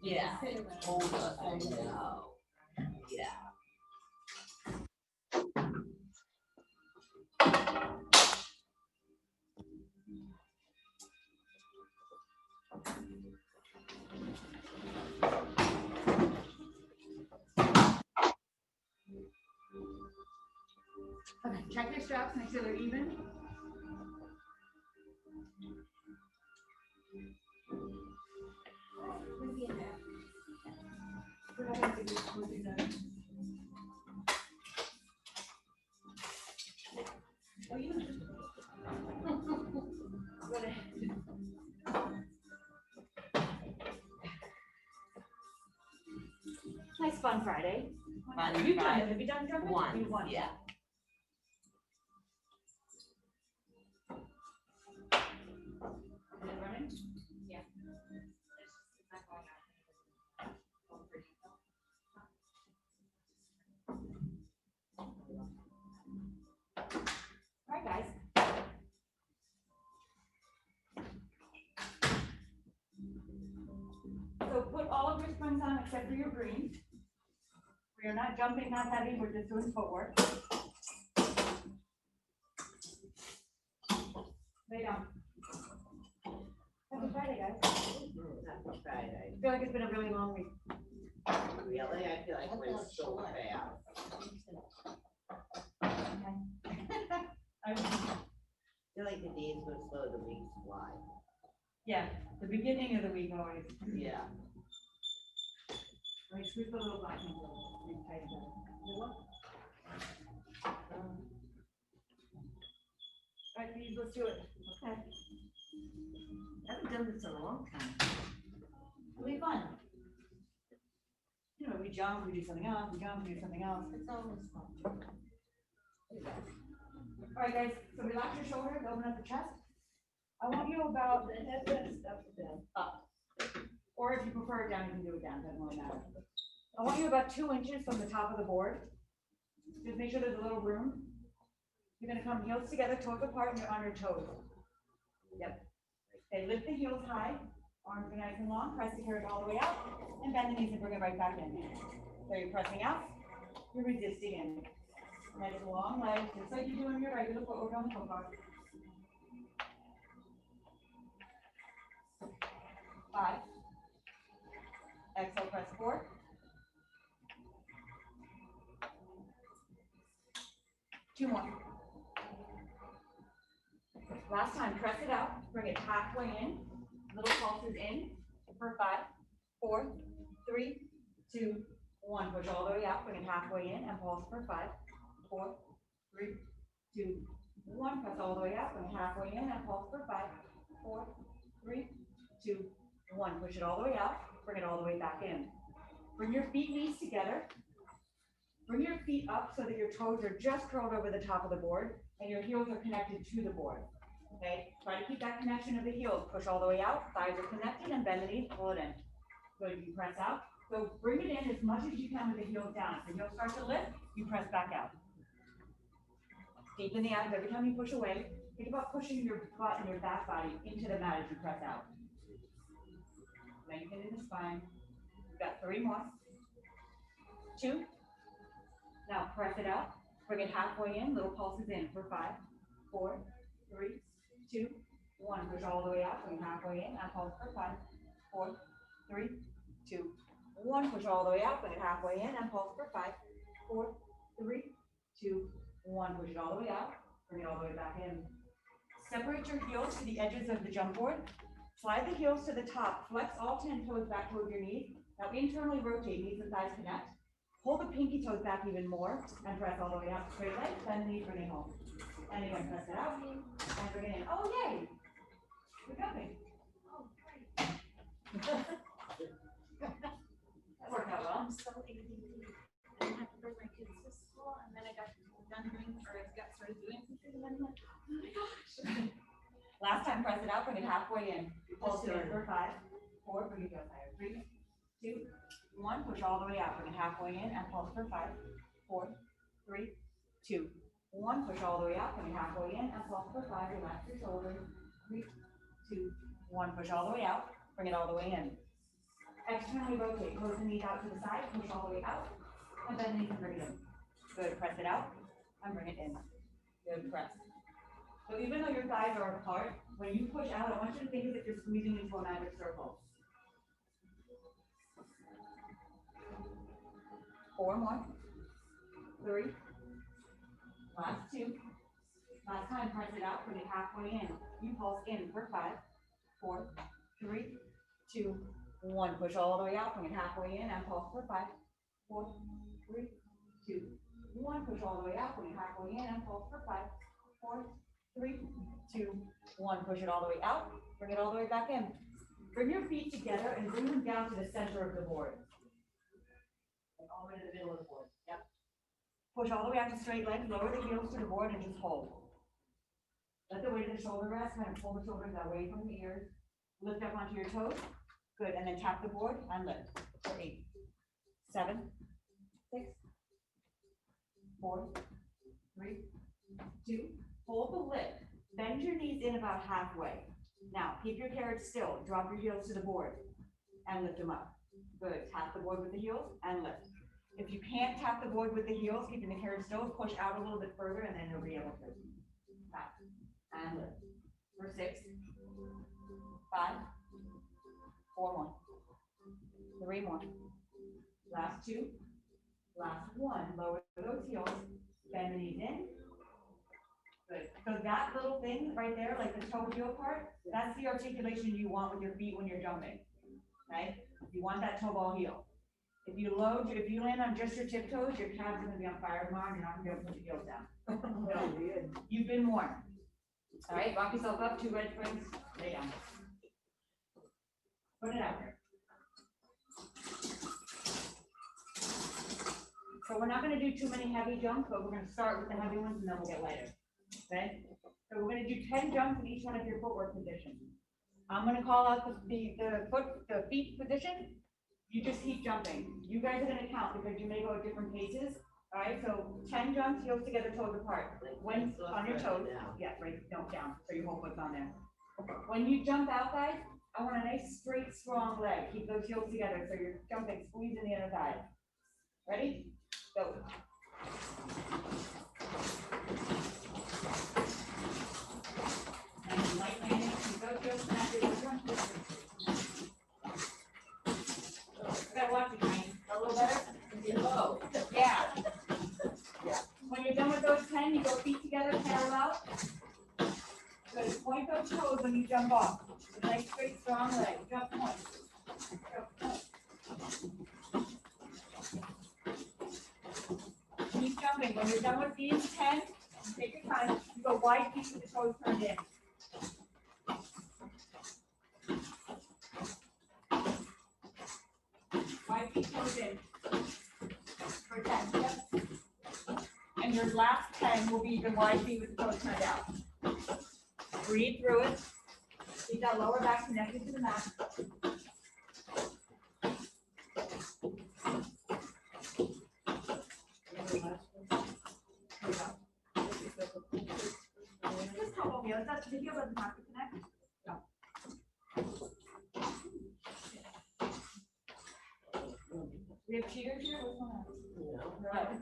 Yeah. Hold up. I know. Yeah. Okay, check your straps, make sure they're even. Nice fun Friday. Fun You've done Friday. it. Have you done jumping? One. You've won. Yeah. Is it running? Yeah. All right, guys. So put all of your springs on except for your green. We are not jumping, not heavy, we're just doing footwork. Lay down. Happy Friday, guys. Happy Friday. I feel like it's been a really long week. Really? I feel like it was so fast. I I feel like the days go slow, the weeks fly. Yeah, the beginning of the week always. Yeah. Let me squeeze the little black hand over. Make tight again. You what? All right, please, let's do it. Okay. I haven't done this in a long time. It'll be fun. You know, we jump, we do something else, we jump, we do something else. It's always fun. All right, guys, so relax your shoulders, open up the chest. I want you about up. Or if you prefer it down, you can do it down, doesn't really matter. I want you about 2 inches from the top of the board. Just make sure there's a little room. You're gonna come heels together, toes apart, and you're on your toes. Yep. Okay, lift the heels high, arms are nice and long, press the heels all the way out, and bend the knees and bring it right back in. So you're pressing out, you're resisting in. Nice long legs, just like you do in your regular footwork on the foot bar. 5. Exhale, press 4. 2 more. Last time, press it out, bring it halfway in, little pulses in for 5, 4, 3, 2, 1. Push all the way out, bring it halfway in and pulse for 5, 4, 3, 2, 1. Press all the way out, bring it halfway in and pulse for 5, 4, 3, 2, 1. Push it all the way out, bring it all the way back in. Bring your feet, knees together. Bring your feet up so that your toes are just curled over the top of the board and your heels are connected to the board. Okay, try to keep that connection of the heels. Push all the way out, thighs are connected, and bend the knees, pull it in. Good, you press out. So bring it in as much as you can with the heels down. If the heels start to lift, you press back out. Deepen the abs every time you push away. Think about pushing your butt and your back body into the mat as you press out. Lengthen in the spine. You've got 3 more. 2. Now press it out. Bring it halfway in. Little pulses in for 5, 4, 3, 2, 1. Push all the way out. Bring it halfway in. And pulse for 5, 4, 3, 2, 1. Push all the way out. Bring it halfway in. And pulse for 5, 4, 3, 2, 1. Push it all the way out. Bring it all the way back in. Separate your heels to the edges of the jump board. Slide the heels to the top. Flex all 10 toes back towards your knees. Now internally rotate. Knees and thighs connect. Pull the pinky toes back even more and press all the way out. Straight legs, bend the knees, bring it home. And again, press it out and bring it in. Oh, yay! We're jumping. Oh, great. That worked out well. I'm so ADD. I didn't have to bring my kids to school, and then I got done doing, or I got started doing something, and then I'm like, oh my gosh. Last time, press it out, bring it halfway in. Pulse it in for 5, 4, bring it down higher. 3, 2, 1. Push all the way out, bring it halfway in and pulse for 5, 4, 3, 2, 1. Push all the way out, bring it halfway in and pulse for 5. Relax your shoulders. 3, 2, 1. Push all the way out, bring it all the way in. externally rotate, close the knees out to the side, push all the way out, and bend the knees and bring it in. Good, press it out, and bring it in. Good, press. So even though your thighs are apart, when you push out, I want you to think as if you're squeezing into a magic circle. 4 more. 3. Last 2. Last time, press it out, bring it halfway in. You pulse in for 5, 4, 3, 2, 1. Push all the way out, bring it halfway in, and pulse for 5, 4, 3, 2, 1. Push all the way out, bring it halfway in, and pulse for 5, 4, 3, 2, 1. Push it all the way out, bring it all the way back in. Bring your feet together and bring them down to the center of the board. Like all the way to the middle of the board. Yep. Push all the way out to straight legs, lower the heels to the board, and just hold. Let the weight of the shoulder rest, kind of pull the shoulders away from the ears. Lift up onto your toes. Good, and then tap the board and lift. For 8, 7, 6, 4, 3, 2. Hold the lift. Bend your knees in about halfway. Now, keep your carriage still. Drop your heels to the board and lift them up. Good. Tap the board with the heels and lift. If you can't tap the board with the heels, keeping the carriage still, push out a little bit further and then you'll be able to tap and lift. For 6, 5, 4 more, 3 more. Last 2, last 1. Lower those heels, bend the knees in. Good. So that little thing right there, like the toe heel part, that's the articulation you want with your feet when you're jumping. Right? You want that toe ball heel. If you land on just your tiptoes, your calves are gonna be on fire tomorrow, and you're not gonna be able to put your heels down. So, you've been warned. All right, rock yourself up, 2 red springs, lay down. Put it out there. So we're not gonna do too many heavy jumps, but we're gonna start with the heavy ones and then we'll get lighter. Okay? So we're gonna do 10 jumps in each one of your footwork positions. I'm gonna call out the feet position. You just keep jumping. You guys are gonna count because you may go at different paces. All right, so 10 jumps, heels together, toes apart. When on your toes, yeah, right, no, down, so your whole foot's on there. When you jump out, guys, I want a nice, straight, strong leg. Keep those heels together, so you're jumping, squeezing the inner thigh. Ready? Go. And light landing, keep those heels connected. Gotta watch it, Frank. A little better? Oh, Yeah. When you're done with those 10, you go feet together, parallel. Good. Point those toes when you jump off. Nice, straight, strong leg. Jump point. Jump point. Keep jumping. When you're done with these 10, take your time. You go wide feet with the toes turned in. Wide feet toes in. For 10. Yep. And your last 10 will be even wide feet with the toes turned out. Breathe through it. Keep that lower back connected to the mat. Just couple heels. That's the heel doesn't have to connect. No. We have cheaters here. What's going on?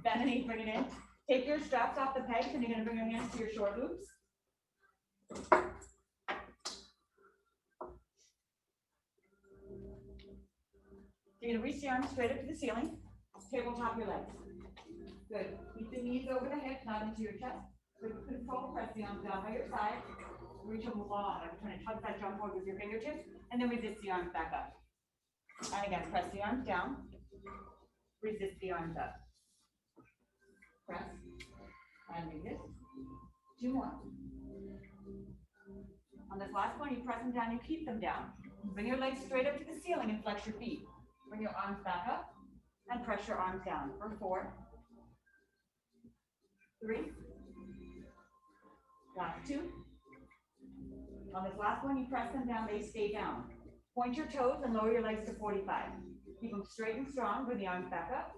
Bend the knee, bring it in. Take your straps off the pegs, and you're going to bring your hands to your short loops. You're going to reach the arms straight up to the ceiling. Tabletop your legs. Good. Keep the knees over the hips, not into your chest. With control, press the arms down by your side. Reach them long. I'm trying to tuck that jump forward with your fingertips, and then resist the arms back up. And again, press the arms down. Resist the arms up. Press. And resist. 2 more. On this last one, you press them down, you keep them down. Bring your legs straight up to the ceiling and flex your feet. Bring your arms back up and press your arms down for 4, 3, last 2. On this last one, you press them down, they stay down. Point your toes and lower your legs to 45. Keep them straight and strong, bring the arms back up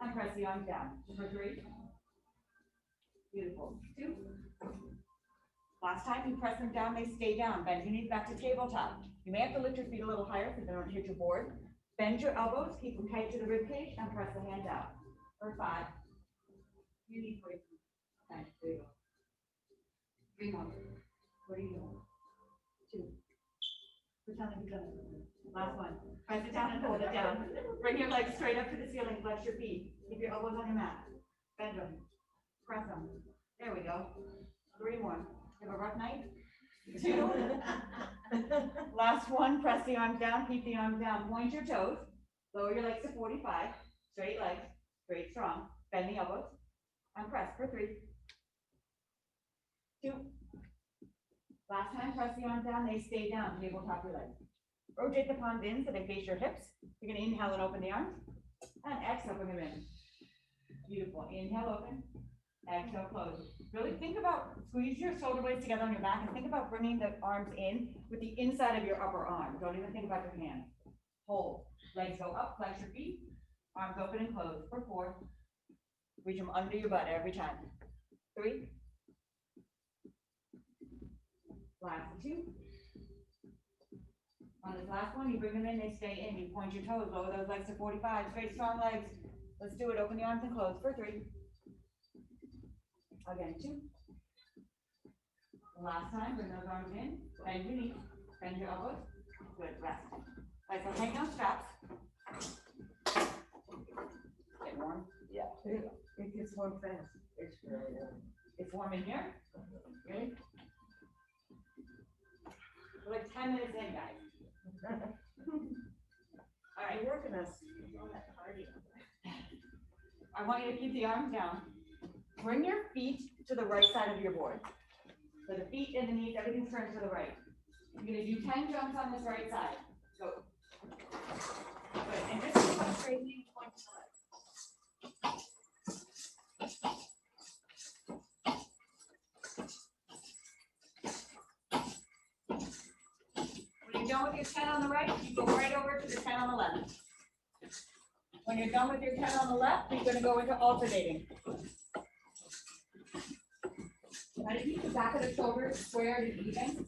and press the arms down for 3. Beautiful. 2. Last time you press them down, they stay down. Bend your knees back to tabletop. You may have to lift your feet a little higher so they don't hit your board. Bend your elbows, keep them tight to the rib cage, and press the hand out. For 5. You need 3. Nice, there you go. 3 more. What are you doing? 2. Pretend like you've done it. Last one. Press it down and hold it down. Bring your legs straight up to the ceiling, flex your feet. Keep your elbows on your mat. Bend them. Press them. There we go. 3 more. You have a rough night? 2. Last one, press the arms down, keep the arms down, point your toes, lower your legs to 45, straight legs, straight strong, bend the elbows, and press for 3. 2. Last time, press the arms down, they stay down, tabletop your legs. Rotate the palms in so they face your hips. You're gonna inhale and open the arms, and exhale, bring them in. Beautiful, inhale, open, exhale, close. Really think about, squeeze your shoulder blades together on your back and think about bringing the arms in with the inside of your upper arm. Don't even think about your hands. Hold, legs go up, flex your feet, arms open and close for 4. Reach them under your butt every time. 3. Last 2. On this last one, you bring them in, they stay in. You point your toes, lower those legs to 45, straight, strong legs. Let's do it. Open the arms and close for 3. Again, 2. Last time, bring those arms in, bend your knees, bend your elbows. Good, rest. All right, so hang those straps. Get warm? Yeah. It gets warm fast. It's really warm. It's warm in here? Really? We're like 10 minutes in, guys. All right, You're working us. I want you to keep the arms down. Bring your feet to the right side of your board. So the feet and the knees, everything's turned to the right. You're gonna do 10 jumps on this right side. Go. Good, and just keep on straightening, point to the left. When you're done with your 10 on the right, you go right over to the 10 on the left. When you're done with your 10 on the left, you're gonna go into alternating. Try to keep the back of the shoulders squared and even.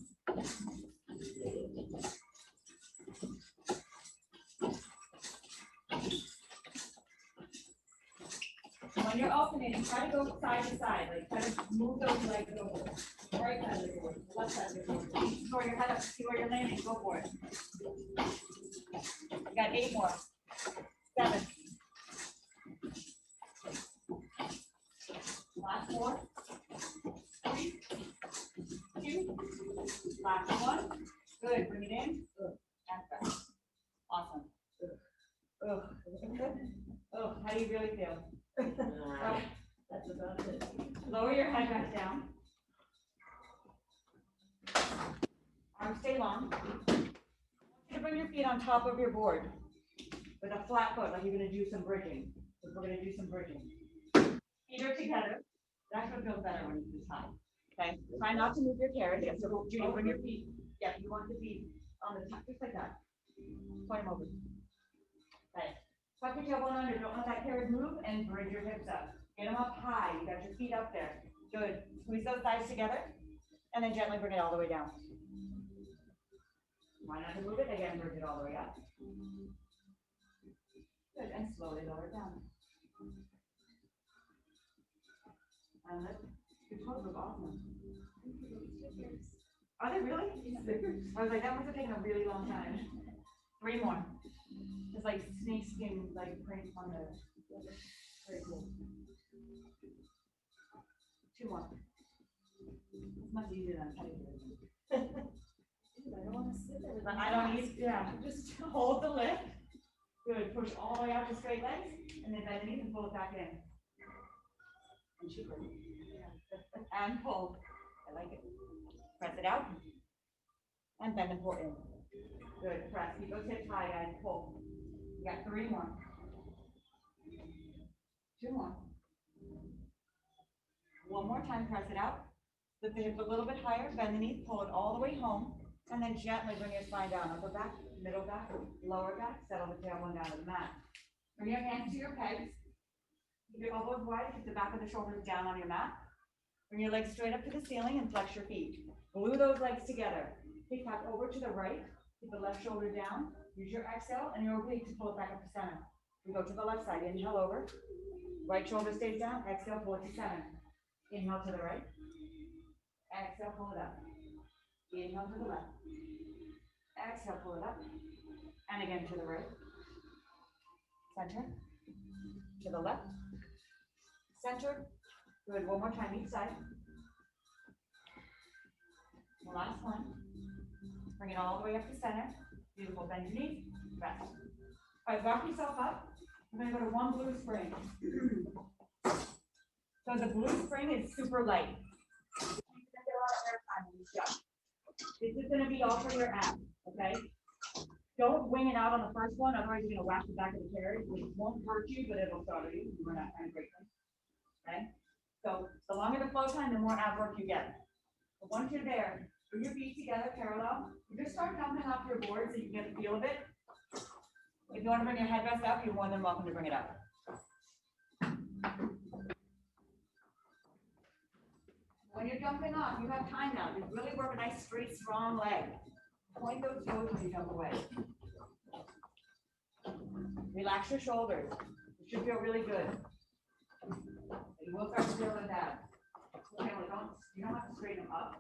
When you're alternating, try to go side to side, like try to move those legs over. Right side of the board, left side of the board. Throw your head up, see where you're landing, go for it. You got 8 more. 7. Last 4. 3, 2, last 1. Good, bring it in. And back. Awesome. Ugh. Oh, how do you really feel? Oh, That's about it. lower your head back down. Arms stay long. I want you to bring your feet on top of your board with a flat foot, like you're gonna do some bridging. We're gonna do some bridging. Feet are together. That's what feels better when you do this high. Okay, try not to move your carriage. Yeah, so Judy, bring your feet. Yeah, you want the feet on the top, just like that. Point them over. Okay. Tuck your tailbone under. Don't let that carriage move and bridge your hips up. Get them up high. You got your feet up there. Good. Squeeze those thighs together and then gently bring it all the way down. Try not to move it. Again, bridge it all the way up. Good. And slowly lower it down. And lift. Your toes look awesome. Are they really? I was like, that must have taken a really long time. 3 more. It's like snake skin, like print on the. Very cool. 2 more. It's much easier than cutting it. I don't wanna sit there with But my I don't eyes. need, yeah, just hold the lift. Good, push all the way out to straight legs, and then bend the knees and pull it back in. And super. And pull. I like it. Press it out. And bend and pull in. Good, press. Keep those hips high, guys. Pull. You got 3 more. 2 more. 1 more time, press it out. Lift the hips a little bit higher, bend the knees, pull it all the way home, and then gently bring your spine down. Upper back, middle back, lower back, settle the tailbone down to the mat. Bring your hands to your pegs. Keep your elbows wide, keep the back of the shoulders down on your mat. Bring your legs straight up to the ceiling and flex your feet. Glue those legs together. Kick back over to the right. Keep the left shoulder down. Use your exhale and your oblique to pull it back up to center. We go to the left side. Inhale over. Right shoulder stays down. Exhale, pull it to center. Inhale to the right. Exhale, pull it up. Inhale to the left. Exhale, pull it up. And again to the right. Center. To the left. Center. Good. One more time each side. The last one. Bring it all the way up to center. Beautiful. Bend your knees. Rest. All right, rock yourself up. We're going to go to one blue spring. So the blue spring is super light. You're going to get a lot of air time in this jump. This is going to be all for your abs, okay? Don't wing it out on the first one, otherwise you're going to whack the back of the carriage, which won't hurt you, but it'll startle you. We're not trying to break them, okay? So the longer the flow time, the more ab work you get. But once you're there, bring your feet together parallel. You just start jumping off your board so you can get the feel of it. If you want to bring your headrest up, you're more than welcome to bring it up. When you're jumping off, you have time now. Just really work a nice, straight, strong leg. Point those toes when you jump away. Relax your shoulders. It should feel really good. You will start to feel the abs. Okay, well, you don't have to straighten them up.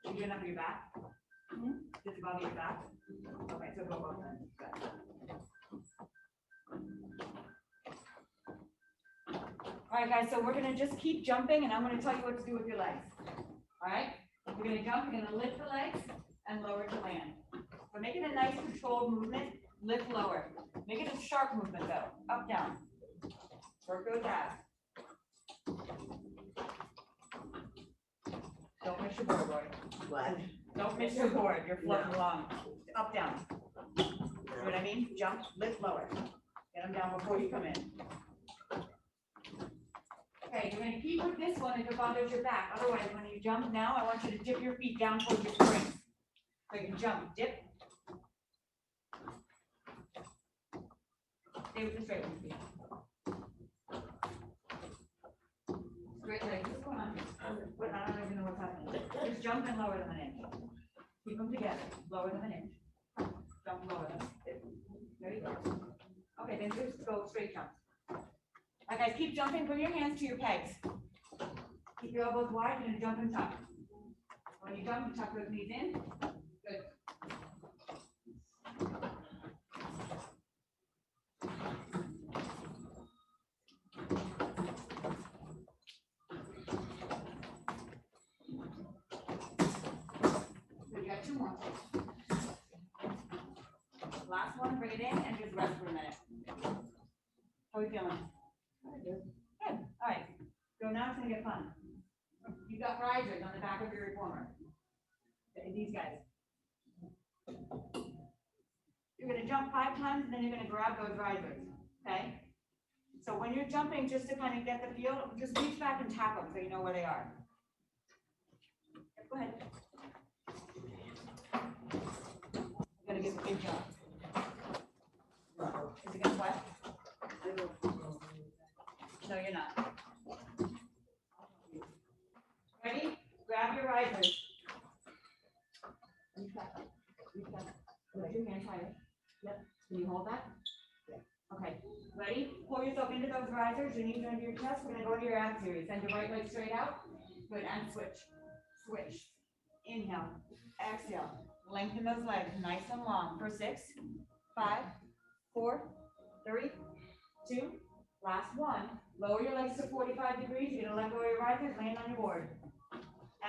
You do it up your back. Just above your back. Okay, so go both ends. Good. All right, guys, so we're gonna just keep jumping and I'm gonna tell you what to do with your legs. All right, we're gonna jump, we're gonna lift the legs and lower to land. So make it a nice controlled movement, lift lower. Make it a sharp movement though, up, down. Work those abs. Don't miss your board, Roy. What? Don't miss your board, you're floating along. Up, down. You know what I mean? Jump, lift lower. Get them down before you come in. Okay, you're gonna keep with this one if it bothers your back. Otherwise, when you jump now, I want you to dip your feet down towards your springs. So you can jump, dip. Stay with the straight one. Straight legs. What's going on? But I don't even know what's happening. Just jump and lower them an inch. Keep them together. Lower them an inch. Jump, lower them. There you go. Okay, then just go straight jump. All right, guys, keep jumping. Bring your hands to your pegs. Keep your elbows wide. You're gonna jump and tuck. When you jump, you tuck those knees in. Good. So you got two more. Last one, bring it in and just rest for a minute. How are we feeling? Good. All right. So now it's gonna get fun. You got risers on the back of your reformer. Okay, these guys. You're gonna jump 5 times and then you're gonna grab those risers. Okay? So when you're jumping, just to kind of get the feel, just reach back and tap them so you know where they are. Go ahead. I'm gonna give a big jump. Is it gonna sweat? No, you're not. Ready? Grab your risers. Reach back. Reach back. Put your hands higher. Yep. Can you hold that? Yeah. Okay. Ready? Pull yourself into those risers. Your knees are under your chest. We're gonna go to your ab series. Send your right leg straight out. Good. And switch. Switch. Inhale. Exhale. Lengthen those legs nice and long for 6, 5, 4, 3, 2. Last one. Lower your legs to 45 degrees. You're gonna let go of your risers, land on your board.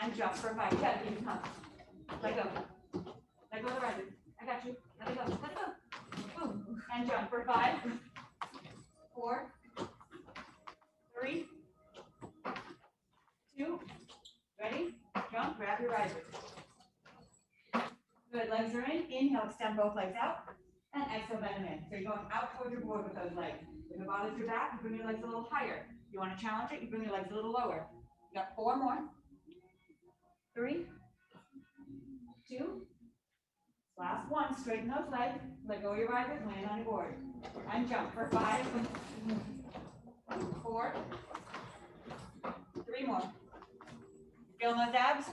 And jump for 5. You gotta keep it come. Let go. Let go of the risers. I got you. Let it go. Let it go. Boom. And jump for 5, 4, 3, 2. Ready? Jump. Grab your risers. Good. Legs are in. Inhale. Extend both legs out. And exhale, bend them in. So you're going out towards your board with those legs. If it bothers your back, you bring your legs a little higher. If you want to challenge it, you bring your legs a little lower. You got 4 more. 3, 2. Last one. Straighten those legs. Let go of your risers. Land on your board. And jump for 5, 4, 3 more. Feel those abs?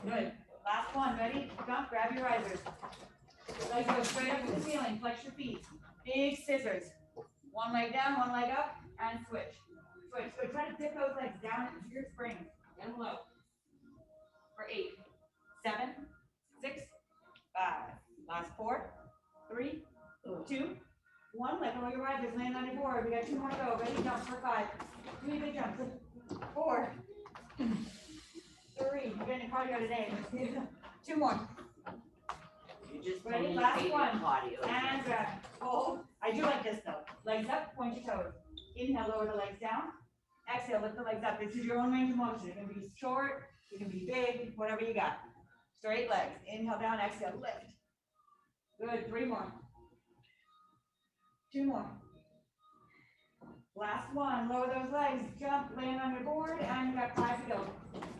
Good. Last one, ready? Jump, grab your risers. Legs go straight up to the ceiling, flex your feet. Big scissors. One leg down, one leg up, and switch. Switch. So try to dip those legs down into your springs and low. For 8, 7, 6, 5. Last 4, 3, 2, 1. Let go of your risers, land on your board. We got 2 more to go. Ready? Jump for 5. 3 big jumps. 4, 3. You're getting cardio today. 2 more. You just Ready? only Last ate one. cardio. And grab. Hold. I do like this though. Legs up, point your toes. Inhale, lower the legs down. Exhale, lift the legs up. This is your own range of motion. It can be short, it can be big, whatever you got. Straight legs. Inhale down, exhale, lift. Good. 3 more. 2 more. Last one. Lower those legs. Jump, land on your board, and you got 5 to go.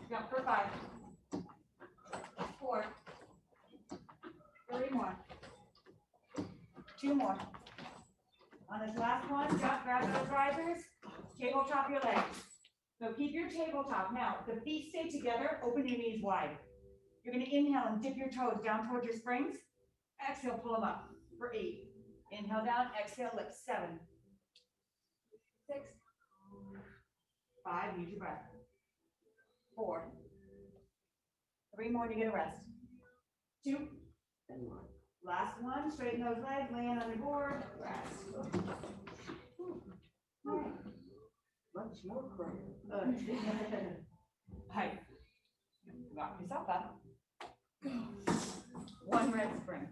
Jump for 5. 4. 3 more. 2 more. On this last one, jump, grab those risers, tabletop your legs. So keep your tabletop. Now, the feet stay together, open your knees wide. You're gonna inhale and dip your toes down towards your springs. Exhale, pull them up for 8. Inhale down, exhale, lift. 7, 6, 5, use your breath. 4, 3 more to get a rest. 2, last one, straighten those legs, land on your board, rest. Much more cardio. Hi. Knock yourself up. 1 red spring.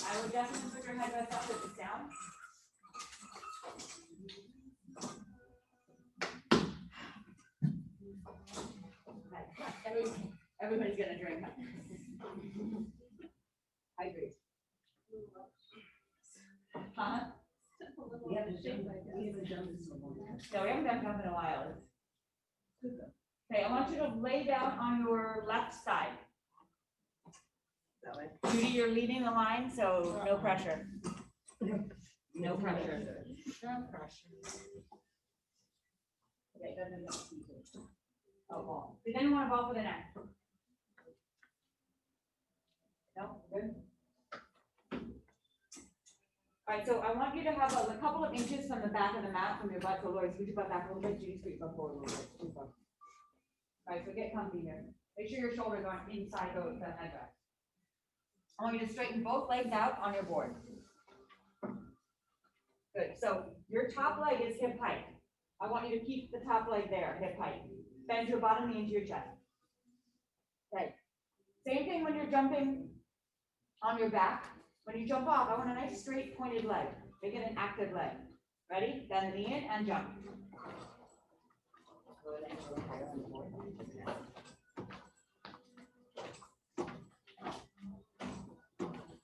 I would definitely put your headrest up with the sound. Everybody's gonna drink. Hydrate. Huh? We haven't done this in a long time. No, we haven't done jump in a while. Okay, I want you to lay down on your left side. That way. Judy, you're leading the line, so no pressure. No pressure. No pressure. Okay, doesn't. Oh, ball. Did anyone want to ball for the neck? No, good. All right, so I want you to have a couple of inches from the back of the mat from your butt. So Lori, scoot your butt back a little bit. Judy, scoot your butt forward a little bit. Too far. All right, so get comfy here. Make sure your shoulders aren't inside the headrest. I want you to straighten both legs out on your board. Good, so your top leg is hip height. I want you to keep the top leg there, hip height. Bend your bottom knee into your chest. Okay. Same thing when you're jumping on your back. When you jump off, I want a nice straight pointed leg. Make it an active leg. Ready? Bend the knee in and jump.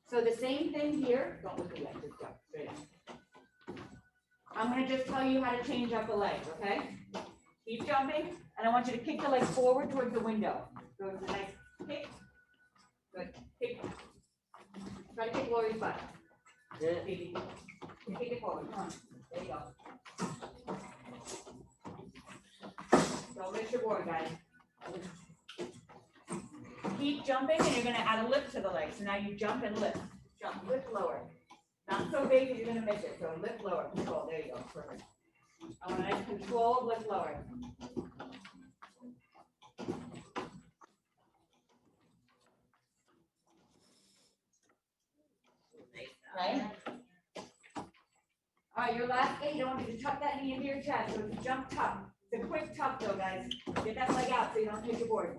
So the same thing here. Don't look at that, just jump straight in. I'm going to just tell you how to change up the legs, okay? Keep jumping, and I want you to kick the legs forward towards the window. So it's a nice kick. Good. Kick. Try to kick Lori's butt. Good. Kick it forward. Come on. There you go. Don't miss your board, guys. Keep jumping, and you're going to add a lift to the leg. So now you jump and lift. Jump, lift lower. Not so big that you're going to miss it. So lift lower. Control. There you go. Perfect. I want a nice control, lift lower. Right? All right, your last 8, I want you to tuck that knee into your chest. So it's a jump tuck. It's a quick tuck though, guys. Get that leg out so you don't hit your board.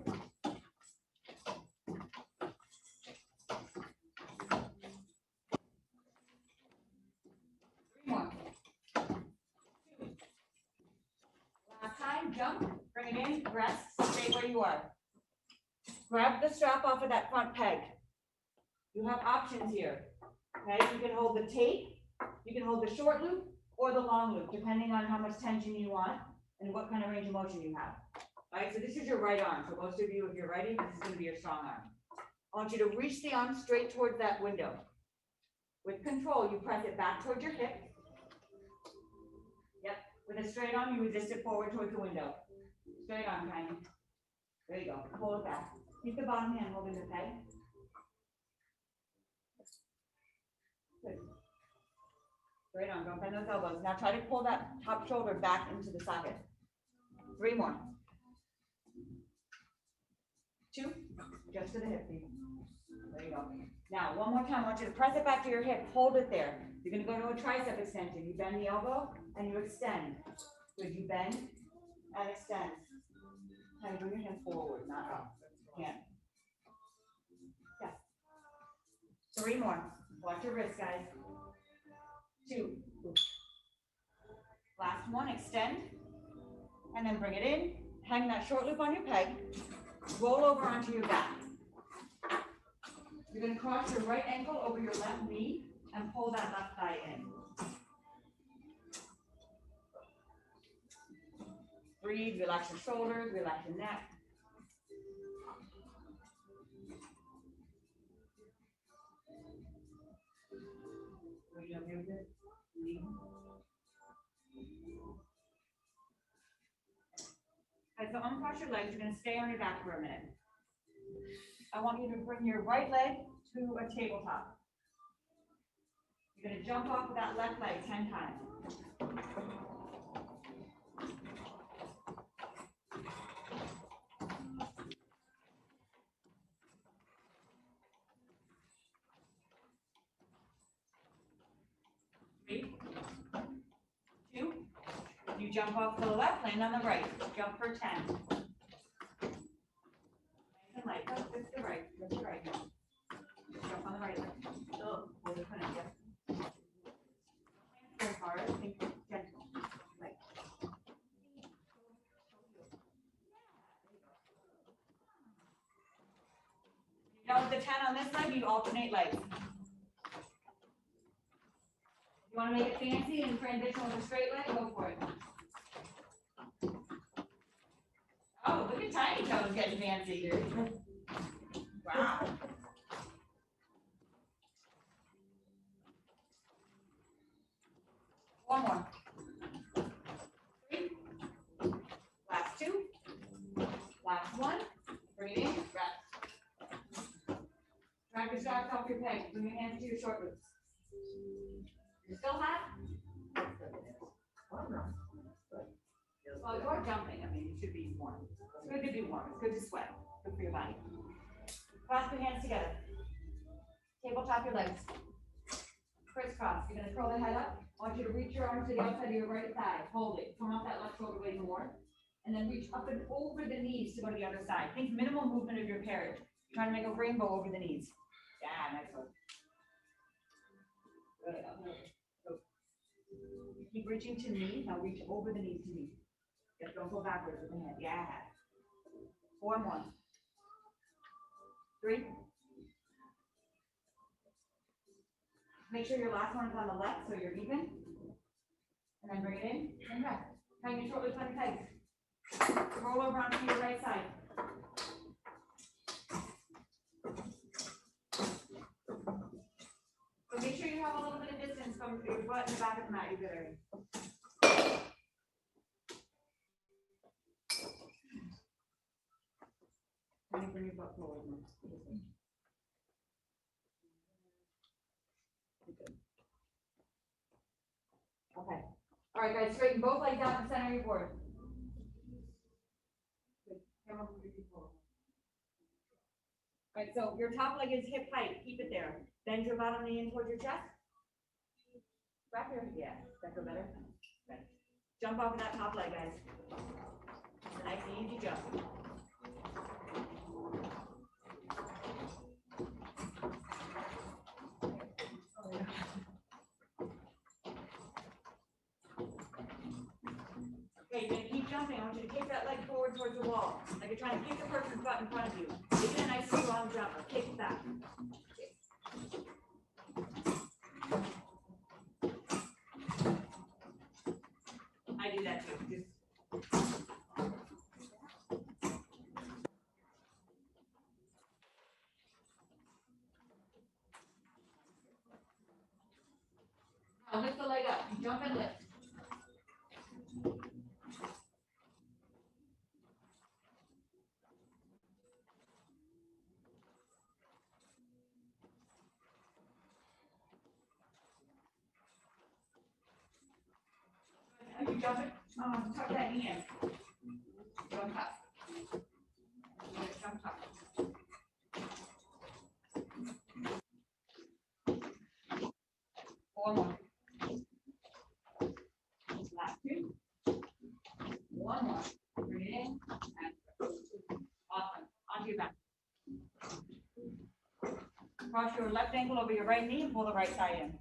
Last time, jump, bring it in, rest, stay where you are. Grab the strap off of that front peg. You have options here. Okay, you can hold the tape, you can hold the short loop or the long loop, depending on how much tension you want and what kind of range of motion you have. All right, so this is your right arm. So most of you, if you're righty, this is going to be your strong arm. I want you to reach the arm straight towards that window. With control, you press it back towards your hip. Yep. With a straight arm, you resist it forward towards the window. Straight arm, kind of. There you go. Pull it back. Keep the bottom hand holding the peg. Good. Straight arm, don't bend those elbows. Now try to pull that top shoulder back into the socket. 3 more. 2, just to the hip, please. There you go. Now, one more time, I want you to press it back to your hip, hold it there. You're gonna go to a tricep extension. You bend the elbow and you extend. Good, you bend and extend. Now you bring your hands forward, not up. Hand. Yes. 3 more. Watch your wrist, guys. 2. Last one, extend. And then bring it in. Hang that short loop on your peg. Roll over onto your back. You're going to cross your right ankle over your left knee and pull that left thigh in. Breathe, relax your shoulders, relax your neck. Are you okay with it? So uncross your legs, you're going to stay on your back for a minute. I want you to bring your right leg to a tabletop. You're going to jump off of that left leg 10 times. 3, 2, you jump off to the left, land on the right. Jump for 10. And like, oh, this is the right, this is the right. Jump on the right leg. Oh, hold it, yep. Very hard, think gentle. Right. Now with the 10 on this leg, you alternate legs. You want to make it fancy and transition with a straight leg? Go for it. Oh, look at Tiny Toes getting fancy. Wow. One more. 3. Last 2. Last 1. Bring it in. Rest. Drag your socks off your pegs. Bring your hands to your short loops. You're still hot? Well, you're jumping. I mean, you should be warm. It's good to be warm. It's good to sweat. Good for your body. Clasp your hands together. Tabletop your legs. Crisscross. You're going to curl the head up. I want you to reach your arms to the outside of your right thigh. Hold it. Come off that left shoulder blade more. And then reach up and over the knees to go to the other side. Think minimal movement of your carriage. Trying to make a rainbow over the knees. Yeah, nice one. Good. Keep reaching to knee. Now reach over the knees to knee. Just don't go backwards with the head. Yeah. 4 more. 3. Make sure your last one is on the left so you're even. And then bring it in and rest. Hang your shoulders on your pegs. Roll over onto your right side. So make sure you have a little bit of distance from your butt and the back of the mat. You're good, Erin. Can you bring your butt forward more? Okay. All right, guys, straighten both legs out in the center of your board. Good. All right, so your top leg is hip height. Keep it there. Bend your bottom knee in towards your chest. Wrap your, yeah, that go better? Okay. Jump off of that top leg, guys. It's a nice, easy jump. Okay, you're gonna keep jumping. I want you to kick that leg forward towards the wall. Like you're trying to kick the person's butt in front of you. Make it a nice strong jump. Kick it back. I do that too. Just now lift the leg up. You jump and lift. jump it, tuck that knee in. Jump up. Jump up. Four more. Last two. One more. Bring it in. And awesome. Onto your back. Cross your left ankle over your right knee and pull the right side in.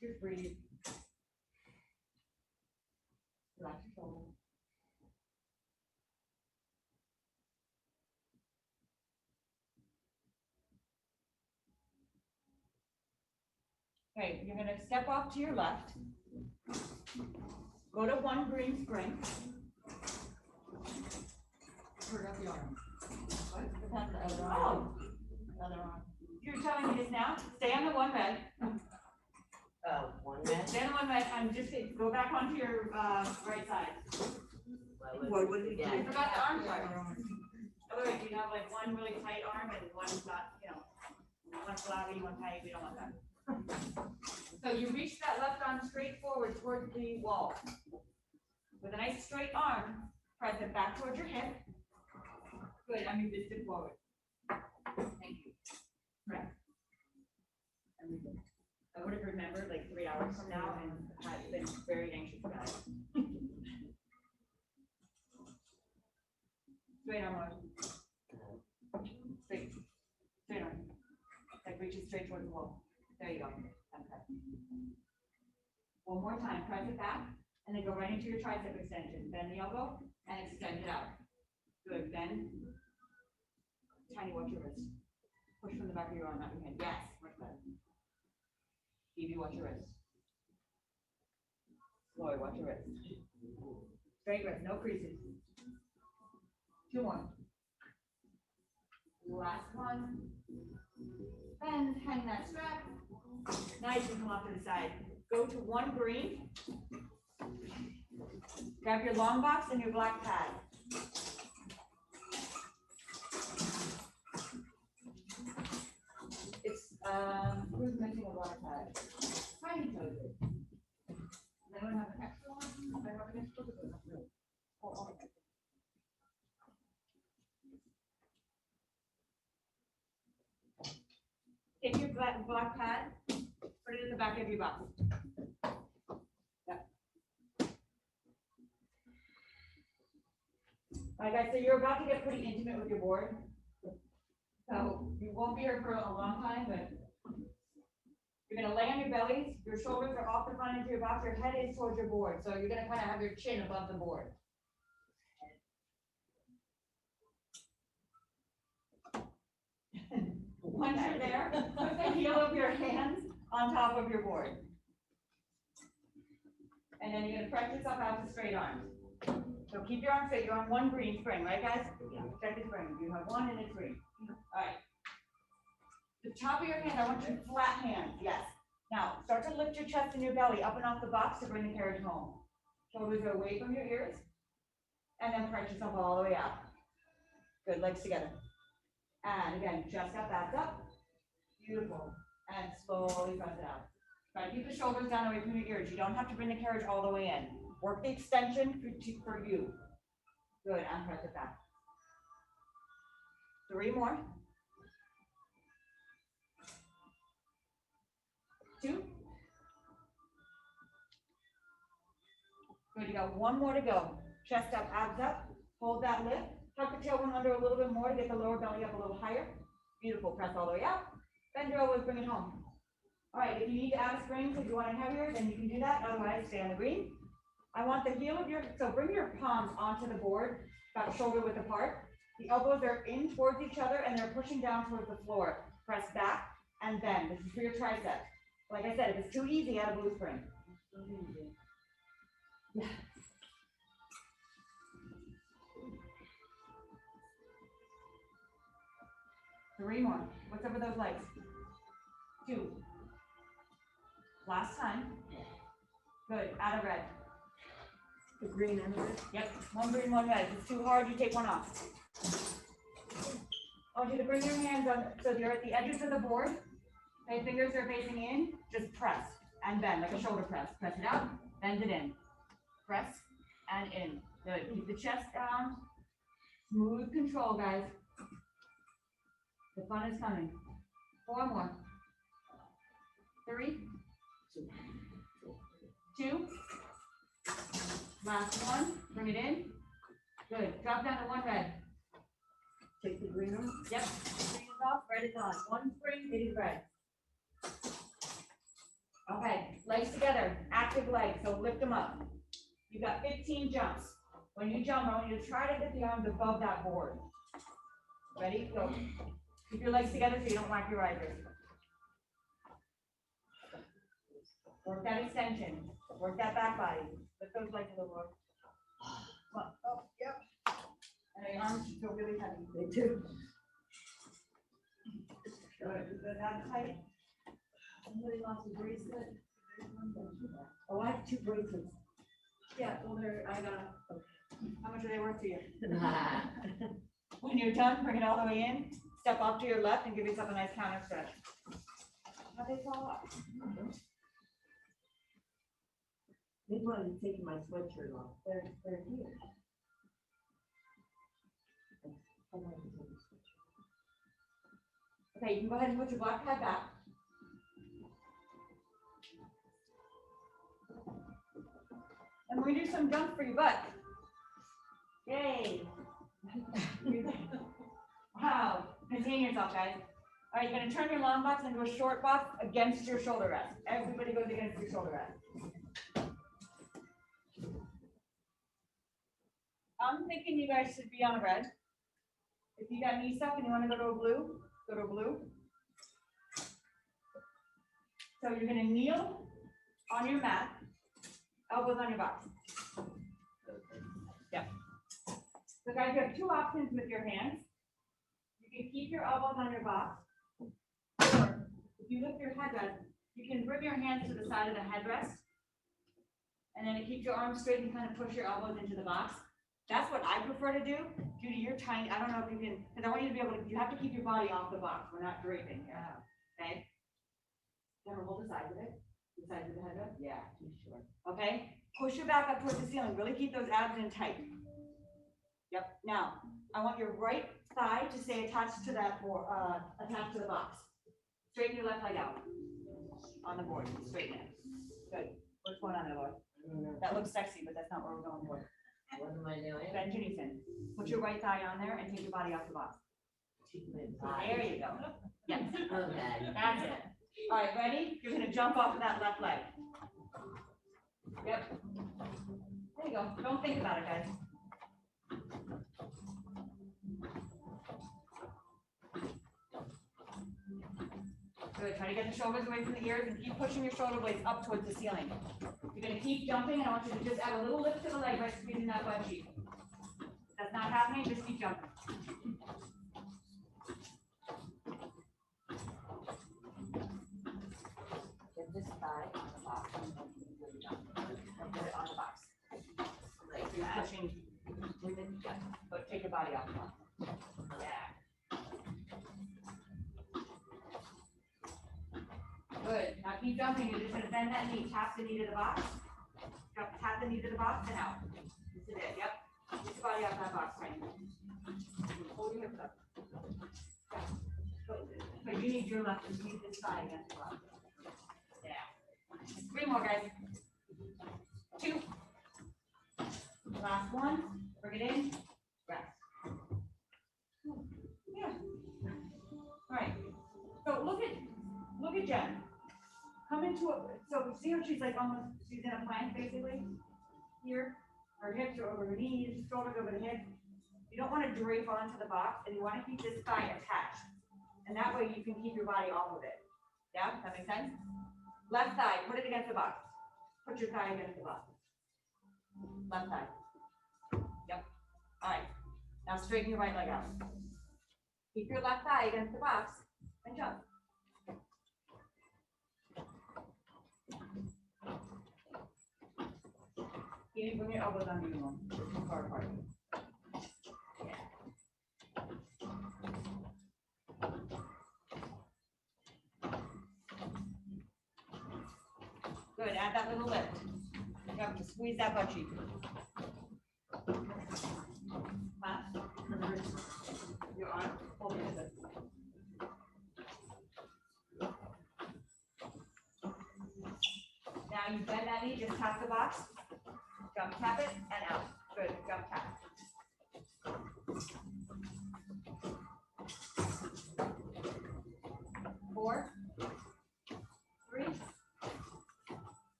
Just breathe. Relax your shoulder. Okay, you're gonna step off to your left. Go to one green spring. Turn up the arm. What? Depends on the other Oh, arm. Other arm. you're telling me this now? Stay on the one red. Oh, one minute. Stay on the one red and just go back onto your right side. What would we do? I forgot the arm part. Otherwise, you have like one really tight arm and one's not, one flabby, one tight. We don't want that. So you reach that left arm straight forward towards the wall. With a nice straight arm, press it back towards your hip. Good, I moved it forward. Thank you. Right. I would have remembered like 3 hours from now and had been very anxious about it. Straight arm on. Straight. Straight arm. Like reach it straight towards the wall. There you go. Okay. One more time, press it back, and then go right into your tricep extension. Bend the elbow and extend it out. Good, bend. Tiny, watch your wrist. Push from the back of your arm, not your hand. Yes, much better. Evie, watch your wrist. Lloyd, watch your wrist. Straight wrist, no creases. Two more. Last one. Bend, hang that strap. Now you can come off to the side. Go to one green. Grab your long box and your black pad. It's, who's missing a black pad? Tiny toes. Does anyone have an extra one? I have an extra one. Oh, okay. Take your black pad, put it in the back of your box. Yep. All right, guys, so you're about to get pretty intimate with your board. So you won't be here for a long time, but you're gonna lay on your bellies, your shoulders are off the front into your box, your head is towards your board. So you're gonna kind of have your chin above the board. Once you're there, put the heel of your hands on top of your board. And then you're gonna press yourself out to straight arms. So keep your arms straight. You're on one green spring, right guys? Yeah. Check the spring. You have one and it's green. All right. The top of your hand, I want you to flat hands. Yes. Now start to lift your chest and your belly up and off the box to bring the carriage home. Shoulders are away from your ears. And then press yourself all the way out. Good, legs together. And again, chest up, abs up. Beautiful. And slowly press it out. Try to keep the shoulders down away from your ears. You don't have to bring the carriage all the way in. Work the extension for you. Good, and press it back. 3 more. 2. Good, you got 1 more to go. Chest up, abs up. Hold that lift. Tuck the tailbone under a little bit more to get the lower belly up a little higher. Beautiful, press all the way out. Bend your elbows, bring it home. All right, if you need to add a spring because you want it heavier, then you can do that. Otherwise, stay on the green. I want the heel of so bring your palms onto the board, about shoulder width apart. The elbows are in towards each other and they're pushing down towards the floor. Press back and bend. This is for your triceps. Like I said, if it's too easy, add a blue spring. Yeah. Three more. What's up with those legs? 2. Last time. Good. Add a red. The green and the red. Yep. 1 green, 1 red. If it's too hard, you take 1 off. I want you to bring your hands on so you're at the edges of the board. Okay, fingers are facing in, just press and bend, like a shoulder press. Press it out, bend it in. Press and in. Good. Keep the chest down. Smooth control, guys. The fun is coming. 4 more. 3, 2. Last one. Bring it in. Good. Drop down to 1 red. Take the green off. Yep. Green is off, red is on. 1 spring, it is red. Okay, legs together, active legs, so lift them up. You've got 15 jumps. When you jump, I want you to try to get the arms above that board. Ready? Go. Keep your legs together so you don't whack your risers. Work that extension. Work that back body. Lift those legs a little more. Come on. Oh, yep. And your arms should feel really heavy. They do. Good. Good. That tight. Somebody lost a bracelet. Oh, I have 2 bracelets. Yeah, well, I got, how much are they worth to you? When you're done, bring it all the way in, step off to your left and give yourself a nice counter stretch. How they fall off? Maybe when I'm taking my sweatshirt off. They're here. I like to take the sweatshirt. Okay, you can go ahead and put your black pad back. And we're gonna do some jumps for your butt. Yay. Wow, contain yourself, guys. All right, you're gonna turn your long box into a short box against your shoulder rest. Everybody goes against your shoulder rest. I'm thinking you guys should be on a red. If you got knee stuff and you wanna go to a blue, go to a blue. So you're gonna kneel on your mat, elbows on your box. Yep. So guys, you have 2 options with your hands. You can keep your elbows on your box, or if you lift your headrest, you can bring your hands to the side of the headrest, and then it keeps your arms straight and kind of push your elbows into the box. That's what I prefer to do, due to your tiny, I don't know if you can, because I want you to be able to, you have to keep your body off the box. We're not draping here, okay? Never hold the sides of it, the sides of the headrest, yeah, too short. Okay, push your back up towards the ceiling, really keep those abs in tight. Yep, now, I want your right thigh to stay attached to that board, attached to the box. Straighten your left leg out on the board, straighten it. Good, what's going on there, Laura? That looks sexy, but that's not what we're going for. What am I doing? Bend your knees in. Put your right thigh on there and take your body off the box. There you go. Yes. Okay. That's it. All right, ready? You're gonna jump off of that left leg. Yep. There you go. Don't think about it, guys. Good. Try to get the shoulders away from the ears and keep pushing your shoulder blades up towards the ceiling. You're gonna keep jumping, and I want you to just add a little lift to the leg by squeezing that butt cheek. If that's not happening, just keep jumping. Get this thigh on the box. And put it on the box. Like you're pushing with it, yeah. But take your body off the box. Yeah. Good. Now keep jumping. You're just gonna bend that knee, tap the knee to the box. Tap the knee to the box and out. This is it. Yep. Get your body off that box, right? Hold your hips up. But you need your left. You need this side against the box. Yeah. 3 more, guys. 2. Last one. Bring it in. Rest. Yeah. All right. So look at Jen. Come into a, so see how she's like almost, she's in a plank basically here. Her hips are over her knees, shoulders over the hips. You don't want to drape onto the box, and you want to keep this thigh attached. And that way you can keep your body off of it. Yeah, that makes sense? Left thigh, put it against the box. Put your thigh against the box. Left thigh. Yep. All right. Now straighten your right leg out. Keep your left thigh against the box and jump. You need to bring your elbows under you more. Too far apart. Yeah. Add that little lift. You have to squeeze that butt cheek. Huh? Your arm, hold it. Now you bend that knee, just tap the box. Jump tap it and out. Good, jump tap. Four, three,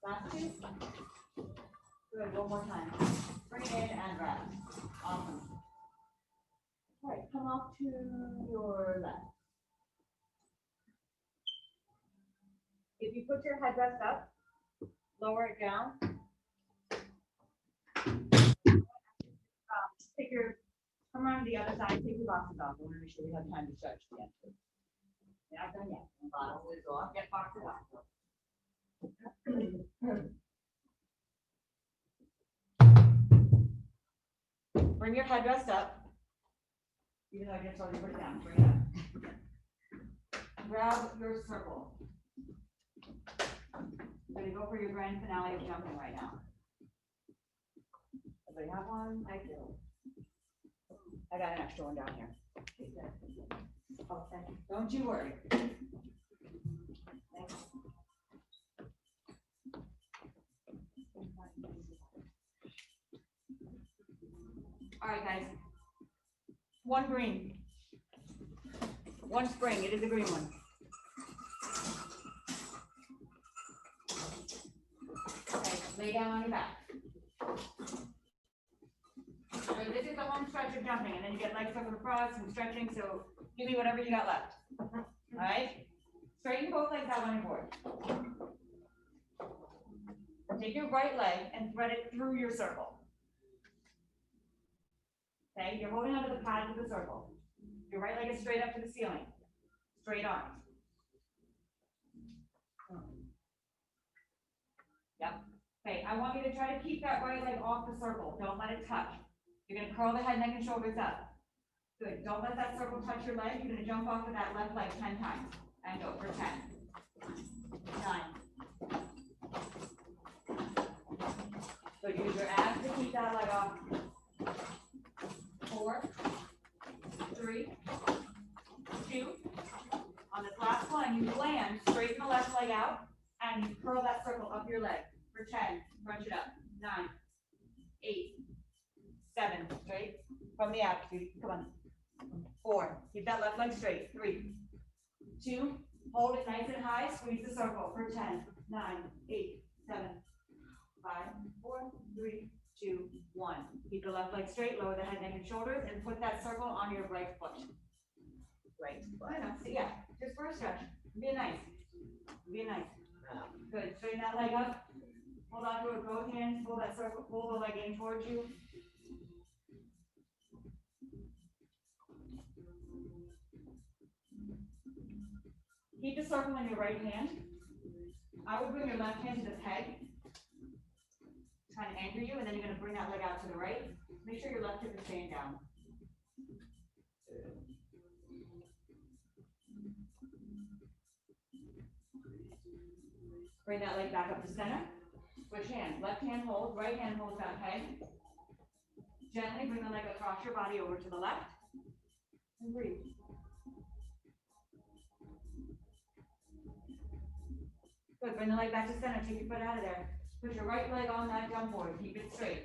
last two. Good, one more time. Bring it in and grab. Awesome. All right, come off to your left. If you put your headrest up, lower it down. Come around to the other side, take your boxes off. I want to make sure we have time to stretch again. You're not done yet. Boxes off. Get boxes off. Bring your headrest up. Even though I just already put it down, bring it up. Grab your circle. We're gonna go for your grand finale of jumping right now. Everybody have one? I do. I got an extra one down here. Oh, thank you. Don't you worry. Thanks. All right, guys. One green. One spring. It is a green one. Okay, lay down on your back. So this is the home stretch of jumping, and then you get legs over the front, some stretching, so give me whatever you got left. All right? Straighten both legs out on your board. Take your right leg and thread it through your circle. Okay, you're holding onto the pads of the circle. Your right leg is straight up to the ceiling. Straight arms. Yep. Okay, I want you to try to keep that right leg off the circle. Don't let it touch. You're gonna curl the head, neck, and shoulders up. Good. Don't let that circle touch your leg. You're gonna jump off of that left leg 10 times. And go for 10. 9. Good. Use your abs to keep that leg off. 4, 3, 2. On this last one, you land, straighten the left leg out, and you curl that circle up your leg for 10. Crunch it up. 9, 8, 7. Straight from the abs. Come on. 4. Keep that left leg straight. 3, 2. Hold it nice and high. Squeeze the circle for 10, 9, 8, 7, 5, 4, 3, 2, 1. Keep the left leg straight, lower the head, neck, and shoulders, and put that circle on your right foot. Right foot. I know. So yeah, just for a stretch. Be nice. Be nice. Good. Straighten that leg up. Hold on to it with both hands. Pull that circle. Pull the leg in towards you. Keep the circle in your right hand. I would bring your left hand to the peg. Trying to anchor you, and then you're going to bring that leg out to the right. Make sure your left hip is staying down. Bring that leg back up to center. Switch hands. Left hand holds, right hand holds that peg. Gently bring the leg across your body over to the left. And breathe. Good. Bring the leg back to center. Take your foot out of there. Put your right leg on that jump board. Keep it straight.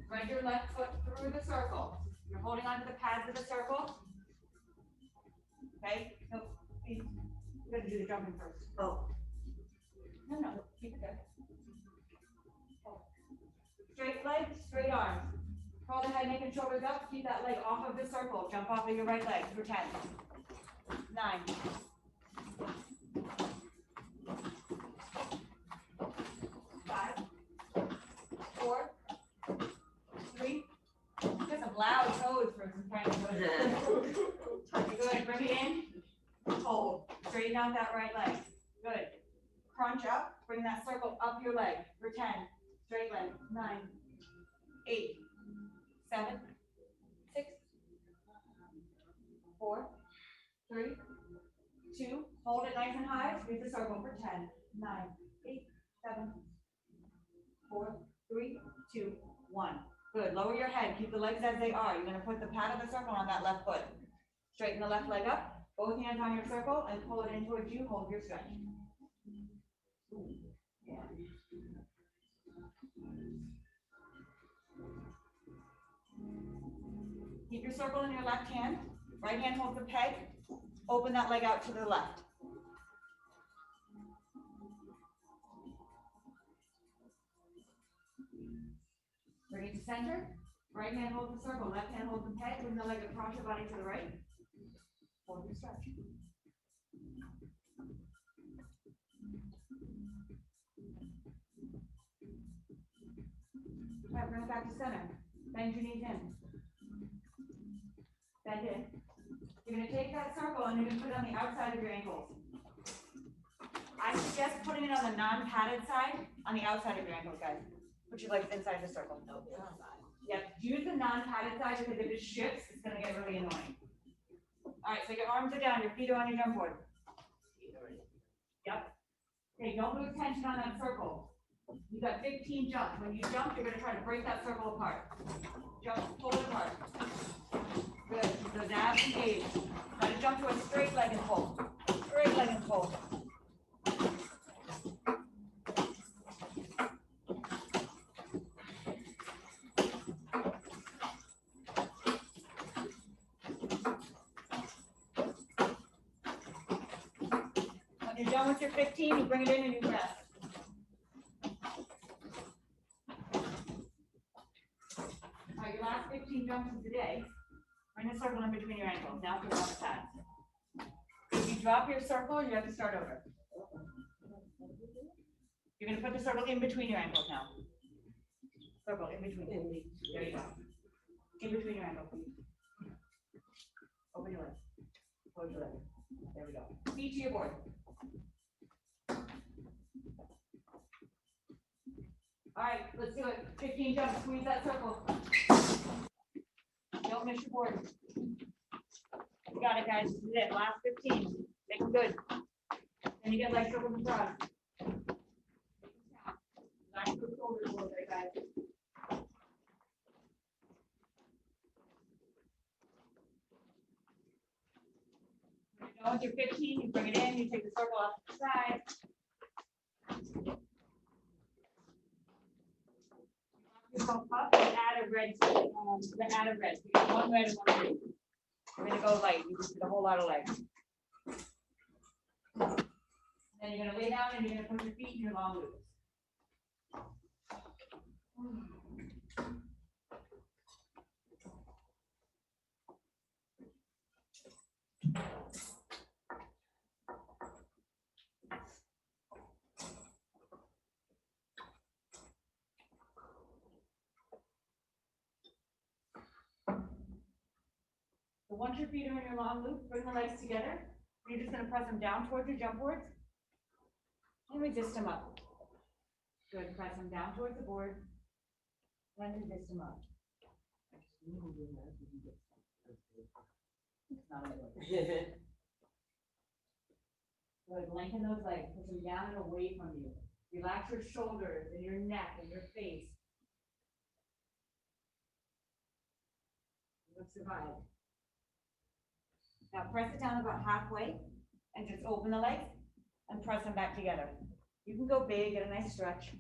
Thread your left foot through the circle. You're holding onto the pads of the circle. Okay? No, please. We're going to do the jumping first. Oh. No. Keep it there. Oh. Straight leg, straight arms. Curl the head, neck, and shoulders up. Keep that leg off of the circle. Jump off of your right leg for 10, 9, 5, 4, 3. Get some loud toes for some kind of good. Bring it in. Hold. Straighten out that right leg. Good. Crunch up. Bring that circle up your leg for 10. Straight leg. 9, 8, 7, 6, 4, 3, 2. Hold it nice and high. Squeeze the circle for 10, 9, 8, 7, 4, 3, 2, 1. Good. Lower your head. Keep the legs as they are. You're going to put the pad of the circle on that left foot. Straighten the left leg up. Both hands on your circle and pull it in towards you. Hold your stretch. Yeah. Keep your circle in your left hand. Right hand holds the peg. Open that leg out to the left. Bring it to center. Right hand holds the circle. Left hand holds the peg. Bring the leg across your body to the right. Hold your stretch. All right, bring it back to center. Bend your knees in. Bend in. You're going to take that circle and you're going to put it on the outside of your ankles. I suggest putting it on the non-padded side, on the outside of your ankles, guys. Put your legs inside the circle. No, yep, use the non-padded side because if it shifts, it's going to get really annoying. All right, so your arms are down, your feet are on your jump board. Yep. Okay, don't lose tension on that circle. You got 15 jumps. When you jump, you're going to try to break that circle apart. Jump, pull it apart. Good. Those abs engaged. Try to jump to a straight leg and pull. Straight leg and pull. When you're done with your 15, you bring it in and you rest. All right, your last 15 jumps of the day. Bring the circle in between your ankles. Now put it on the pad. If you drop your circle, you have to start over. You're going to put the circle in between your ankles now. Circle in between. There you go. In between your ankles. Open your legs. Close your legs. There we go. Feet to your board. All right, let's do it. 15 jumps. Squeeze that circle. Don't miss your board. You got it, guys. This is it. Last 15. Make it good. Then you get leg circles and cross. Relax those shoulders a little bit, guys. When you're done with your 15, you bring it in, you take the circle off to the side. Yourself up and add a red. Add a red. You got one red and one green. We're gonna go light. You just did a whole lot of legs. Then you're gonna lay down and you're gonna put your feet in your long loops. So once your feet are in your long loop, bring the legs together. You're just going to press them down towards your jump boards and resist them up. Good. Press them down towards the board and resist them up. Good. Lengthen those legs. Push them down and away from you. Relax your shoulders and your neck and your face. You'll survive. Now press it down about halfway and just open the legs and press them back together. You can go big, get a nice stretch.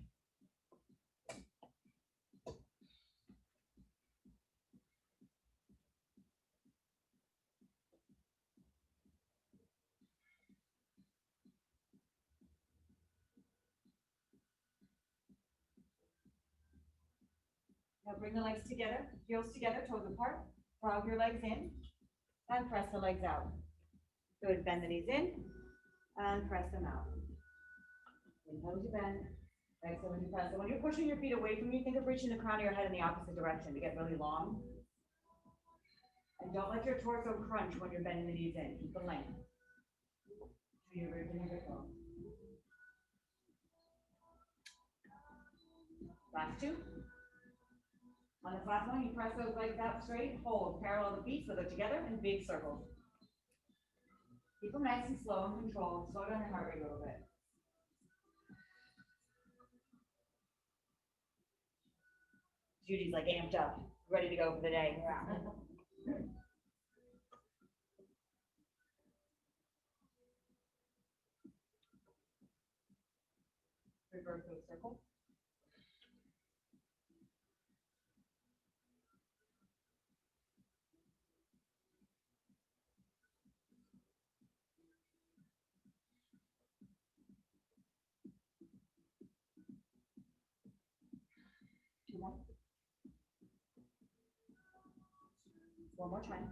Now bring the legs together, heels together, toes apart. Frog your legs in and press the legs out. Good, bend the knees in and press them out. Inhale as you bend, exhale when you press. So when you're pushing your feet away from you, think of reaching the crown of your head in the opposite direction to get really long. And don't let your torso crunch when you're bending the knees in. Keep the length. Last two. On this last one, you press those legs out straight, hold, parallel the feet so they're together in big circles. Keep them nice and slow and controlled. Slow down your heart rate a little bit. Judy's like amped up, ready to go for the day. Reverse those circles. Two more. One more time.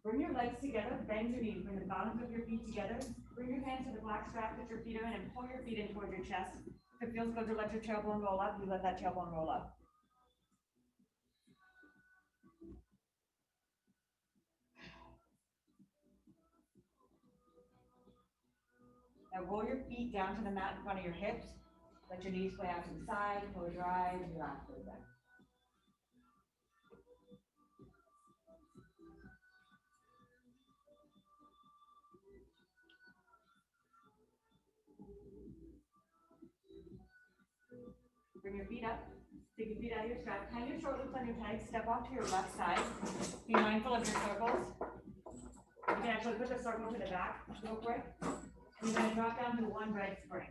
Bring your legs together, bend your knees, bring the bottoms of your feet together. Bring your hands to the black strap that your feet are in and pull your feet in towards your chest. If it feels good to let your tailbone roll up, you let that tailbone roll up. Now roll your feet down to the mat in front of your hips. Let your knees play out to the side, close your eyes, relax for a second. Bring your feet up, take your feet out of your strap, hang your shoulders on your pegs, step off to your left side. Be mindful of your circles. You can actually put the circle to the back real quick. You're going to drop down to one red spring.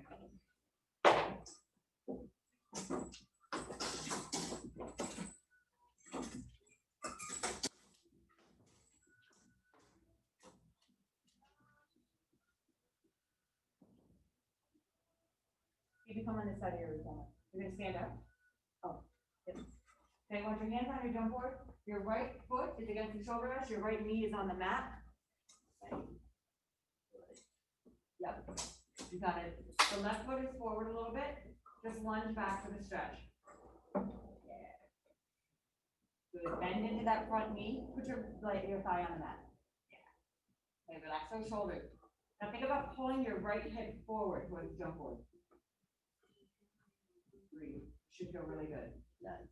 You can come on this side of your reformer. You're going to stand up. Oh, yes. Okay, once your hands on your jump board, your right foot is against the shoulder rest, your right knee is on the mat. Yep, you got it. The left foot is forward a little bit. Just lunge back for the stretch. Yeah. Good. Bend into that front knee. Put your thigh on the mat. Yeah. Okay, relax those shoulders. Now think about pulling your right hip forward towards the jump board. Breathe. Should feel really good. Nice.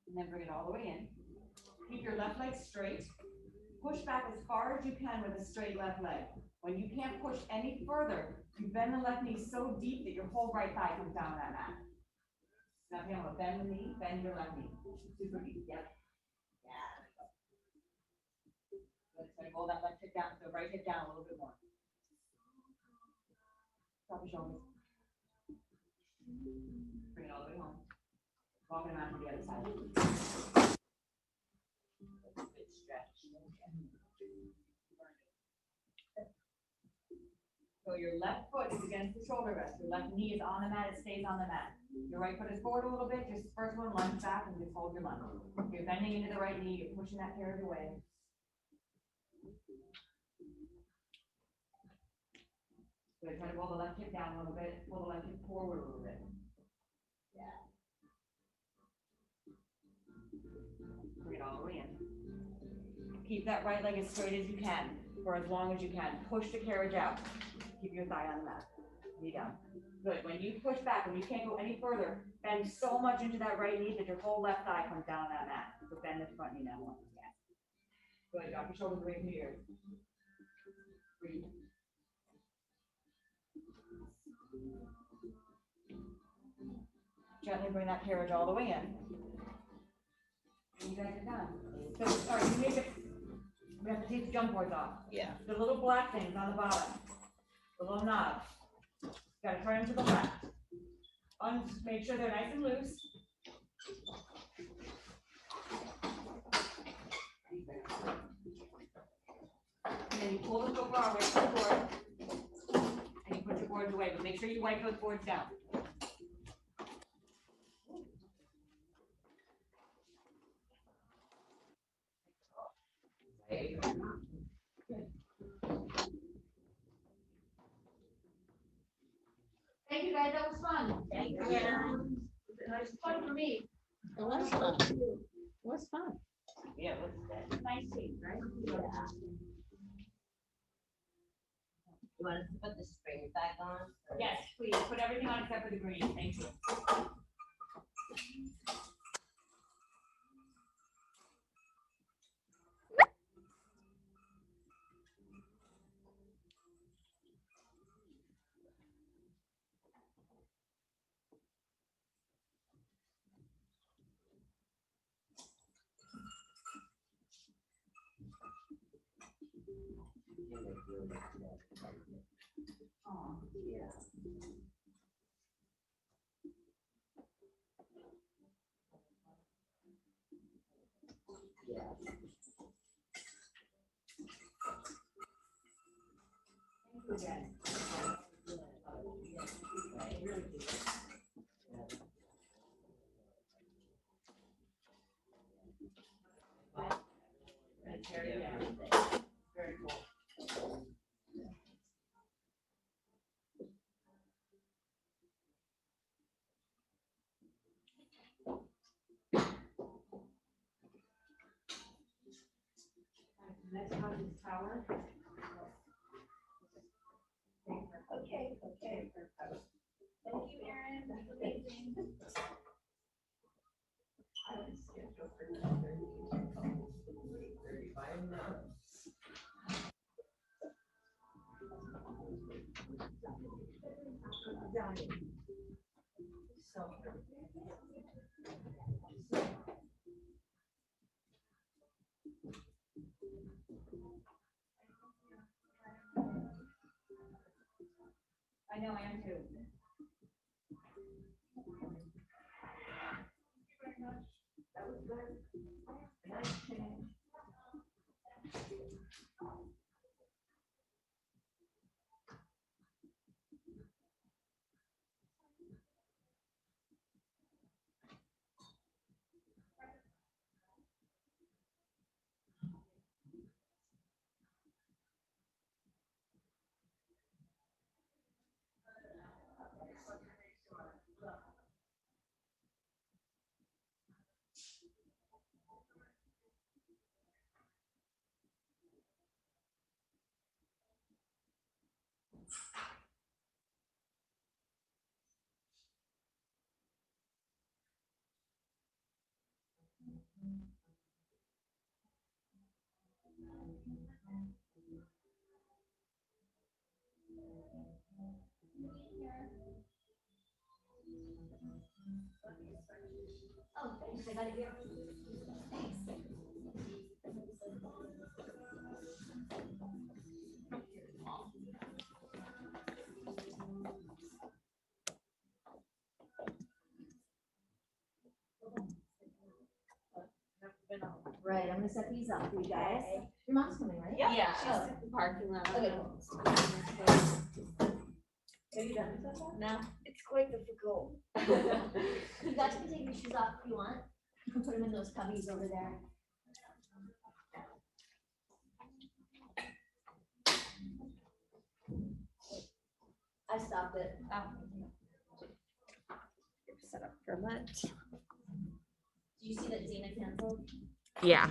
And then bring it all the way in. Keep your left leg straight. Push back as far as you can with a straight left leg. When you can't push any further, you bend the left knee so deep that your whole right thigh comes down that mat. Now, Pamela, bend the knee, bend your left knee. Super deep. Yep. Yeah. Good. So roll that left hip down, the right hip down a little bit more. Drop your shoulders. Bring it all the way home. Walking around to the other side. Good stretch. So your left foot is against the shoulder rest. Your left knee is on the mat, it stays on the mat. Your right foot is forward a little bit, just first one, lunge back and just hold your lunge. You're bending into the right knee, you're pushing that carriage away. Good, try to roll the left hip down a little bit, pull the left hip forward a little bit. Yeah. Bring it all the way in. Keep that right leg as straight as you can, for as long as you can. Push the carriage out. Keep your thigh on the mat. Knee down. Good. When you push back, when you can't go any further, bend so much into that right knee that your whole left thigh comes down on that mat. So bend this front knee down once again. Good. Drop your shoulders away from your ears. Breathe. Gently bring that carriage all the way in. And you guys are done. So, sorry, you need to, we have to take the jump boards off. Yeah. The little black things on the bottom. The little knobs. You gotta turn them to the left. Make sure they're nice and loose. And then you pull the footbar away from the board. And you put your boards away, but make sure you wipe those boards down. Thank you guys, that was fun. Thank you. It was fun for me. It was fun. It was fun. Yeah, what's that? Nice team, right? Yeah. You want us to put the springs back on? or- Yes, please, put everything on except for the green, thank you. Oh, yeah. Again. Very cool. Next house is tower. Okay, okay. Thank you, Erin. That's amazing. I know, I am too. That was good. Nice change. Oh, thanks. I got it here. Thanks. Right, I'm gonna set these up for you guys. Your mom's coming, right? Yeah. She's at the parking lot. Okay, cool. Are you done with that? No. It's quite difficult. You guys can take your shoes off if you want. You can put them in those cubbies over there. I stopped it. Set up for lunch. Did you see that Zena canceled? Yeah.